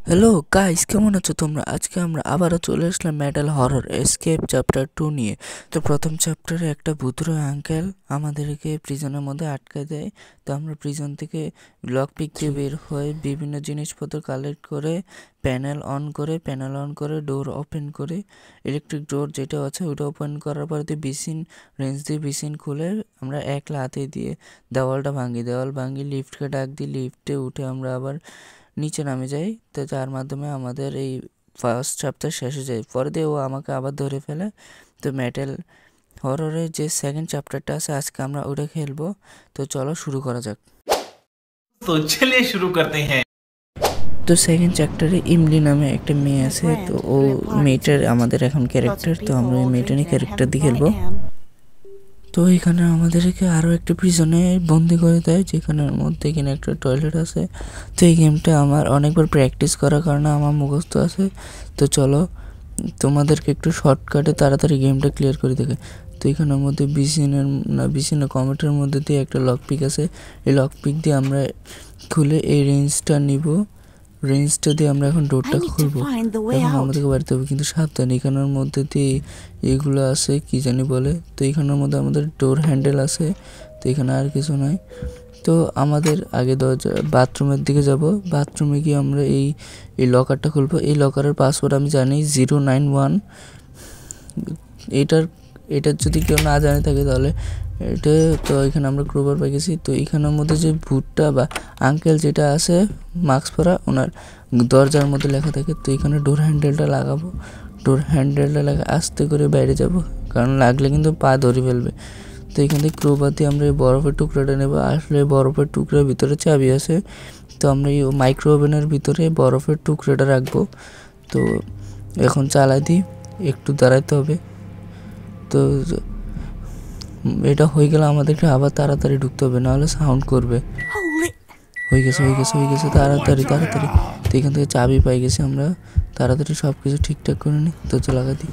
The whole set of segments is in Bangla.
হ্যালো গাইস, কেমন আছো তোমরা? আজকে আমরা আবারও চলে আসলাম মেটাল হরর এসকেপ চ্যাপ্টার 2 নিয়ে। তো প্রথম চ্যাপ্টারে একটা ভূতুড়ে আঙ্কেল আমাদেরকে প্রিজনের মধ্যে আটকে দেয়। তো আমরা প্রিজন থেকে লক পিক দিয়ে বের হয়ে বিভিন্ন জিনিসপত্র কালেক্ট করে প্যানেল অন করে ডোর ওপেন করে ইলেকট্রিক ডোর যেটা আছে ওটা ওপেন করার পর দিয়ে রেঞ্জ দিয়ে বিসিন খুলে আমরা এক লাথি দিয়ে দেওয়াল ভাঙি লিফটকে ডাক দিই। লিফটে উঠে আমরা আবার নিচে নামে যাই। তো যার মাধ্যমে আমাদের এই ফার্স্ট চ্যাপ্টার শেষ হয়ে যায়। পরে দিয়ে ও আমাকে আবার ধরে ফেলে। তো মেটাল হররের যে সেকেন্ড চ্যাপ্টারটা আছে আজকে আমরা ওটা খেলবো। তো চলো শুরু করা যাক। তো চলিए শুরু করতে হ্যাঁ। তো সেকেন্ড চ্যাপ্টারে ইমলি নামে একটা মেয়ে আছে। তো ও মেয়েটার আমাদের এখন ক্যারেক্টার। তো আমরা ওই মেয়েটা নিয়ে ক্যারেক্টার দিয়ে খেলবো। তো এখানে আমাদেরকে আরও একটা প্রিজনে বন্দি করে দেয়, যেখানের মধ্যে কিনা একটা টয়লেট আছে। তো এই গেমটা আমার অনেকবার প্র্যাকটিস করার কারণে আমার মুখস্থ আছে। তো চলো তোমাদেরকে একটু শর্টকাটে তাড়াতাড়ি গেমটা ক্লিয়ার করে দেখে। তো এখানের মধ্যে বিসিনা কমেটের মধ্যে দিয়ে একটা লক পিক আছে। এই লক পিক দিয়ে আমরা খুলে এই রেঞ্জটা দিয়ে আমরা এখন ডোরটা খুলবো। এখন আমাদেরকে বাড়িতে হবে, কিন্তু সাবধান, এখানের মধ্যে দিয়ে এগুলো আছে কি জানি বলে। তো এখানের মধ্যে আমাদের ডোর হ্যান্ডেল আছে। তো এখানে আর কিছু নাই। তো আমাদের আগে বাথরুমের দিকে যাব। বাথরুমে গিয়ে আমরা এই লকারটা খুলবো। এই লকারের পাসওয়ার্ড আমি জানি 091। এটার যদি কেউ না জানে থাকে তাহলে এটা তো এখানে আমরা ক্রোবার পেয়ে গেছি। তো এখানের মধ্যে যে ভূতটা বা আঙ্কেল যেটা আছে মাস্ক পরা, ওনার দরজার মধ্যে লেখা থাকে। তো এখানে ডোর হ্যান্ডেলটা লাগাবো। ডোর হ্যান্ডেলটা আস্তে করে বাইরে যাব, কারণ লাগলে কিন্তু পা ধরে ফেলবে। তো এখান থেকে ক্রোবার দিয়ে আমরা এই বরফের টুকরাটা নেব। আসলে বরফের টুকরার ভিতরে চাবি আছে। তো আমরা এই মাইক্রো ওভেনের ভিতরে বরফের টুকরাটা রাখবো। তো এখন চালাই দিই, একটু দাঁড়াইতে হবে। তো এটা হয়ে গেলে আমাদেরকে আবার তাড়াতাড়ি ঢুকতে হবে, নাহলে সাউন্ড করবে। হয়ে গেছে তাড়াতাড়ি। তো এখান থেকে চাবি পাই গেছি আমরা, তাড়াতাড়ি সব কিছু ঠিকঠাক করে নিই। তো লাগাই দিই।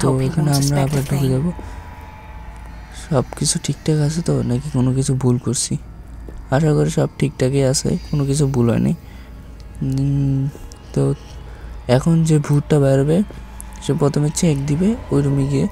তো এখানে আমরা আবার ঢুকে যাব। সব কিছু ঠিকঠাক আছে তো, নাকি কোনো কিছু ভুল করছি? আশা করি সব ঠিকঠাকই আছে, কোনো কিছু ভুল হয়নি। তো এখন যে ভূতটা বেরোবে সে প্রথমে চেক দিবে ওই রুমে গিয়ে।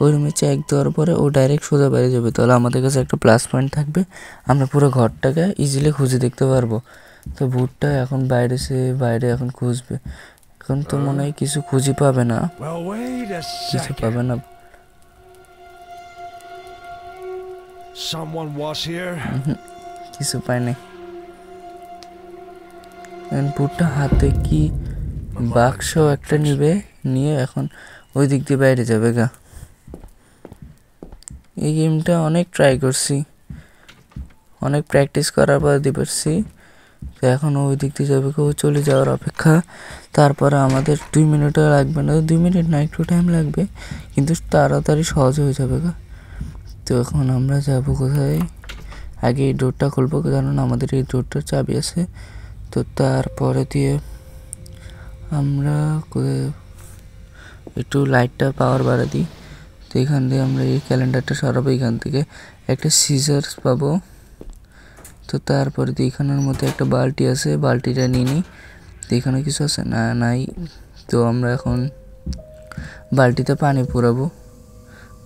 ওই রুমে চেক দেওয়ার পরে ও ডাইরেক্ট সোজা বাইরে যাবে। তাহলে আমাদের কাছে একটা প্লাস পয়েন্ট থাকবে, আমরা পুরো ঘরটাকে ইজিলি খুঁজে দেখতে পারবো। তো ভূতটা এখন বাইরে এখন খুঁজবে। এখন তো মনে হয় কিছু খুঁজে পাবে না, কিছু পাবে না। কিছু পায়নি। ভূতটা হাতে কি বাক্স একটা নিয়ে এখন ওই দিক দিয়ে বাইরে যাবে গা। এই গেমটা অনেক ট্রাই করছি, অনেক প্র্যাকটিস করার পর দিয়ে পারছি। তো এখন ওই দিক দিয়ে যাবে, ও চলে যাওয়ার অপেক্ষা। তারপরে আমাদের 2 মিনিটও লাগবে না, 2 মিনিট না, একটু টাইম লাগবে, কিন্তু তাড়াতাড়ি সহজ হয়ে যাবে গা। তো এখন আমরা যাব কোথায়? আগে এই ডোরটা খুলবো, কারণ আমাদের এই ডোরটার চাবি আছে। তো তারপরে দিয়ে আমরা একটু লাইটটা পাওয়ার বাড়া দিই। তো এখান দিয়ে আমরা এই ক্যালেন্ডারটা সরাবো, এখান থেকে একটা সিজার্স পাবো। তো তারপরে দিয়ে এখানের মধ্যে একটা বালতি আছে, বালতিটা নিয়ে নিই। তো এখানে কিছু আছে না, নাই। তো আমরা এখন বালতিতে পানি পুরাবো।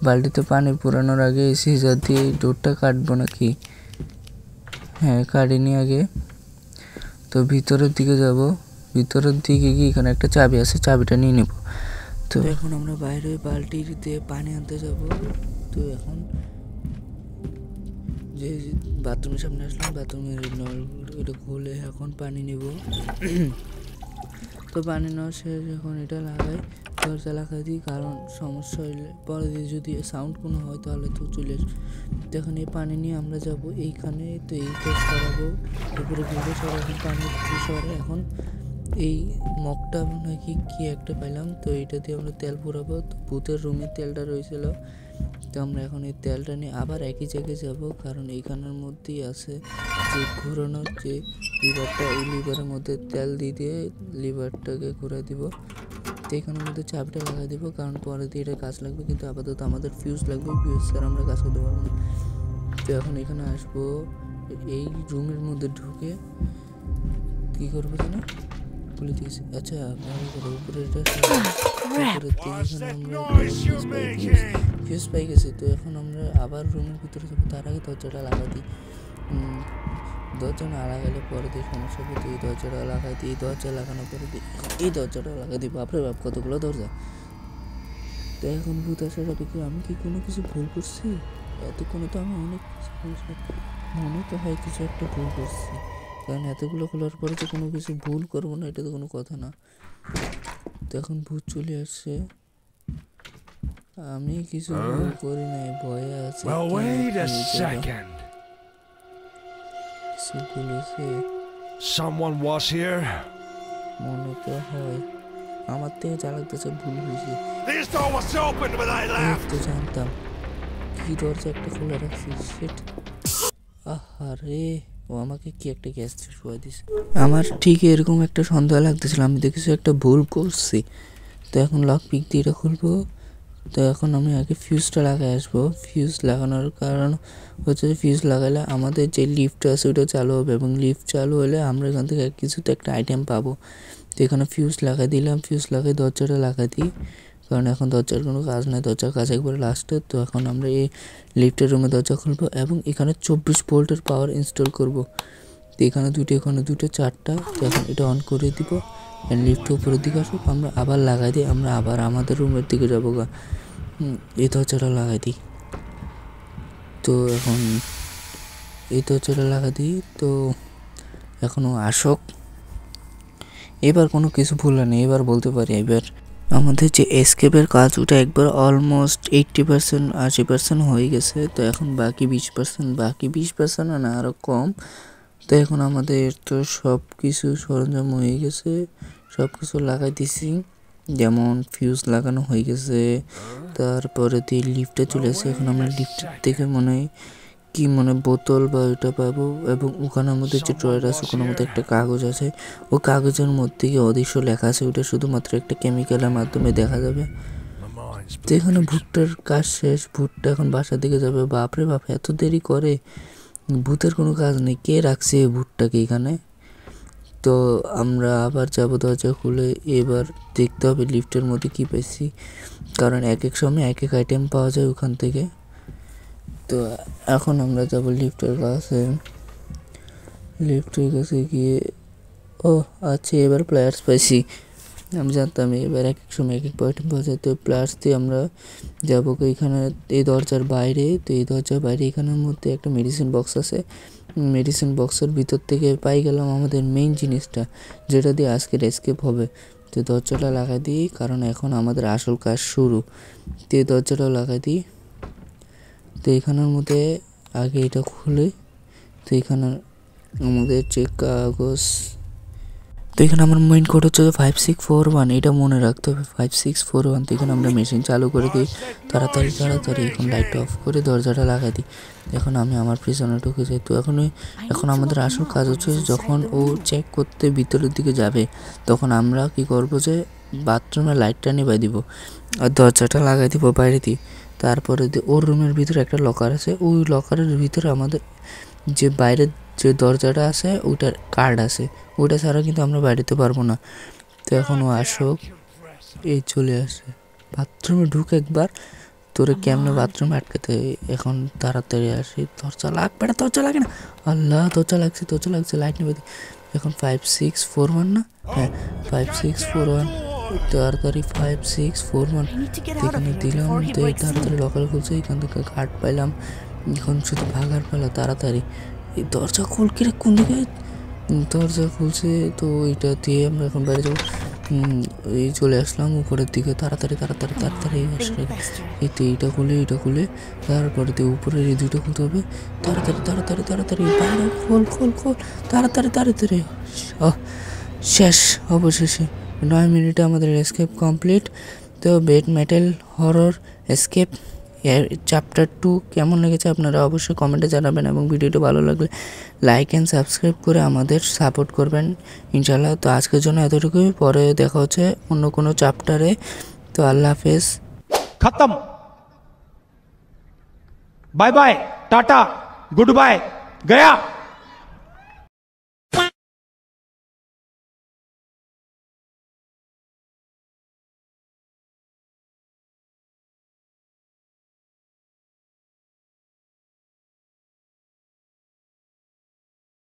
বালতিতে পানি পুরানোর আগে এই সিজার দিয়ে এই ডোরটা কাটবো নাকি? হ্যাঁ, কাটিনি আগে। তো ভিতরের দিকে যাব। ভিতরের দিকে গিয়ে এখানে একটা চাবি আছে, চাবিটা নিয়ে নেব। তো এখন আমরা বাইরে বালতি দিয়ে পানি আনতে যাব। তো এখন যে বাথরুমের সামনে আসলাম, বাথরুমের নলটা খুলে এখন পানি নেব। তো পানি নেওয়া শেষ, এখন এটা লাগাই, দরজা লাগাই দিই, কারণ সমস্যা হইলে পরে দিয়ে যদি সাউন্ড কোনো হয় তাহলে তো চলে আসবে। তো এখন এই পানি নিয়ে আমরা যাব এইখানে। তো এইটা সরাবো, উপরে ঘুরে এখন পানি সরে। এখন এই মগটা নাকি কি একটা পাইলাম, তো এইটা দিয়ে আমরা তেল পুরাবো। তো ভূতের রুমে তেলটা রয়েছিল। তো আমরা এখন এই তেলটা নিয়ে আবার একই জায়গায় যাব, কারণ এইখানের মধ্যেই আছে যে ঘোরানোর যে লিভারটা, এই লিভারের মধ্যে তেল দিয়ে লিভারটাকে ঘুরে দিব। তো এখানের মধ্যে চাবিটা লাগাই দিব, কারণ পরে দিয়ে এটা কাজ লাগবে, কিন্তু আপাতত আমাদের ফিউজ লাগবে। ফিউজ ছাড়া আমরা কাজ করতে পারবো না। তো এখন এখানে আসবো, এই রুমের মধ্যে ঢুকে কী করবো জানো, খুলে দিয়েছি। আচ্ছা উপরে এটা ফিউজ পাই গেছি। তো এখন আমরা আবার রুমের ভিতরে যাবো, তার আগে দরজাটা লাগাই দিই। দরজা না লাগাইলে পরে দিয়ে সমস্যা হবে। তো এই দরজাটা লাগাই দিই, দরজা লাগানোর পরে দিই এই দরজাটা লাগাই দিই। বাপরে বাপ কতগুলো দরজা। তো এখন ভূত আসাটা দেখি আমি কি কোনো কিছু ভুল করছি? এতক্ষণে তো আমি অনেক কিছু মনে তো হয় কিছু একটা ভুল করছি, কারণ এতগুলো খোলার পরে তো কোনো কিছু ভুল করবো না, এটা তো কোনো কথা না। তো এখন ভূত চলে আসছে, আমি কিছু ভুল করি নাই, ভয়ে আছে। Someone was here. মনে তো হয় আমার থেকে যা লাগতেছে ভুল হয়েছে। This door was open when I left. তো জানতাম কি দরজা একটা খোলা রাখছি। শিট, আহারে ও আমাকে কি একটা গ্যাস শোয়া দিছে। আমার ঠিক এরকম একটা সন্দেহ লাগতেছিল, আমি দেখেছি একটা ভুল করছি। তো এখন লক পিক দিয়ে এটা খুলবো। তো এখন আমি আগে ফিউজটা লাগাই আসবো। ফিউজ লাগানোর কারণ হচ্ছে ফিউজ লাগালে আমাদের যে লিফট আছে ওটা চালু হবে, এবং লিফট চালু হলে আমরা এখান থেকে কিছু তো একটা আইটেম পাবো। তো এখানে ফিউজ লাগাই দিলাম, ফিউজ লাগাই দরজাটা লাগাই দিই, কারণ এখন দরজার কোনো কাজ নেই, দরজার কাজ একবারে লাস্টে। তো এখন আমরা এই লিফটের রুমে দরজা খুলবো এবং এখানে 24 ভোল্টের পাওয়ার ইনস্টল করব। তো এখানে দুটো চারটা। তো এখন এটা অন করে দিব, লিফটের উপরের দিকে আসুক, আমরা আবার লাগাই দিই, আমরা আবার আমাদের রুমের দিকে যাবো গা। এই দরজাটা লাগাই দিই। তো এখন এই দরজাটা লাগাই দিই। তো এখনও আসক, এবার কোনো কিছু ভুল নেই, এবার বলতে পারি এবার আমাদের যে এসকেপের কাজ ওটা একবার অলমোস্ট 80% 80% হয়ে গেছে। তো এখন বাকি 20% না আরও কম। তো এখন আমাদের তো সব কিছু সরঞ্জাম হয়ে গেছে, সব কিছু লাগাই দিছি, যেমন ফিউজ লাগানো হয়ে গেছে, তারপরে দিয়ে লিফটে চলে আসে। এখন আমরা লিফটের থেকে বোতল বা ওইটা পাবো, এবং ওখানের মধ্যে যে ড্রয়ার আছে ওখানের মধ্যে একটা কাগজ আছে, ও কাগজের মধ্যে গিয়ে অদৃশ্য লেখা আছে, ওটা শুধুমাত্র একটা কেমিক্যালের মাধ্যমে দেখা যাবে। তো এখানে ভূতটার কাজ শেষ, ভূতটা এখন বাসার দিকে যাবে। বাপরে বাপ এত দেরি করে, ভূতের কোনো কাজ নেই, কে রাখছে এই ভূতটাকে এখানে। তো আমরা আবার যাবো দরজা খুলে, এবার দেখতে হবে লিফটের মধ্যে কি পাইছি, কারণ এক এক সময় এক এক আইটেম পাওয়া যায় ওখান থেকে। তো এখন আমরা যাব লিফটের কাছে গিয়ে, ও আচ্ছা এবার প্লেয়ার্স পাইছি, আমি জানতাম এবার এক এক সময় এক এক আইটেম পাওয়া যায়। তো প্লেয়ার্স দিয়ে আমরা যাবো এখানে এই দরজার বাইরে। তো এই দরজার বাইরে এখানের মধ্যে একটা মেডিসিন বক্স আছে, মেডিসিন বক্সের ভিতর থেকে পাই গেলাম আমাদের মেইন জিনিসটা, যেটা দিয়ে আজকের এসকেপ হবে। তো দরজাটা লাগাই দিই, কারণ এখন আমাদের আসল কাজ শুরু। তো এই দরজাটাও লাগাই দিই। তো এখানের মধ্যে আগে এটা খুলে, তো এখানে আমাদের যে কাগজ, তো এখানে আমার মেইন কোড হচ্ছে 5641, এটা মনে রাখতে হবে 5641। তো এখানে আমরা মেশিন চালু করে দিই তাড়াতাড়ি। এখন লাইট অফ করে দরজাটা লাগাই দিই। এখন আমি আমার পিছনে ঢুকে যাই। তো এখন আমাদের আসল কাজ হচ্ছে যখন ও চেক করতে ভিতরের দিকে যাবে, তখন আমরা কি করব যে বাথরুমের লাইটটা নিভাই দিব আর দরজাটা লাগাই দিব বাইরে দিয়ে। তারপরে ওর রুমের ভিতরে একটা লকার আছে, ওই লকারের ভিতরে আমাদের যে বাইরের যে দরজাটা আছে ওইটার কার্ড আছে, ওইটা ছাড়া কিন্তু আমরা বাইরেতে পারবো না। তো এখন ও আসুক, এই চলে আসে বাথরুমে ঢুকে একবার, তোরে কেমনে বাথরুমে আটকাতে। এখন তাড়াতাড়ি আসি, দরজা লাগবে না, দরজা লাগে না, আল্লাহ দরজা লাগছে, লাইট নেবে। এখন 5641 না, হ্যাঁ 5641, তাড়াতাড়ি 5641 এখানে দিলাম। তো তাড়াতাড়ি লকার খুলছে, এখান থেকে কার্ড পাইলাম। এখন শুধু ভাগার পালা, তাড়াতাড়ি এই দরজা খোল, কিরে কোন দিকে দরজা খুলছে। তো এইটা দিয়ে আমরা এখন বাইরে যাবো। এই চলে আসলাম উপরের দিকে, তাড়াতাড়ি আসলে এইটা খুলে তারপরে দিয়ে উপরের এই দুইটা খুলতে হবে। তাড়াতাড়ি বাইরে খোল তাড়াতাড়ি। শেষ, অবশেষে 9 মিনিটে আমাদের এসকেপ কমপ্লিট। তো bed metal horror escape chapter 2 কেমন লেগেছে আপনারা অবশ্যই কমেন্টে জানাবেন, এবং ভিডিওটা ভালো লাগলে লাইক অ্যান্ড সাবস্ক্রাইব করে আমাদের সাপোর্ট করবেন ইনশাল্লাহ। তো আজকের জন্য এতটুকুই, পরে দেখা হচ্ছে অন্য কোনো চ্যাপ্টারে। তো আল্লাহ হাফেজ, खत्म, bye bye, tata, goodbye, गया।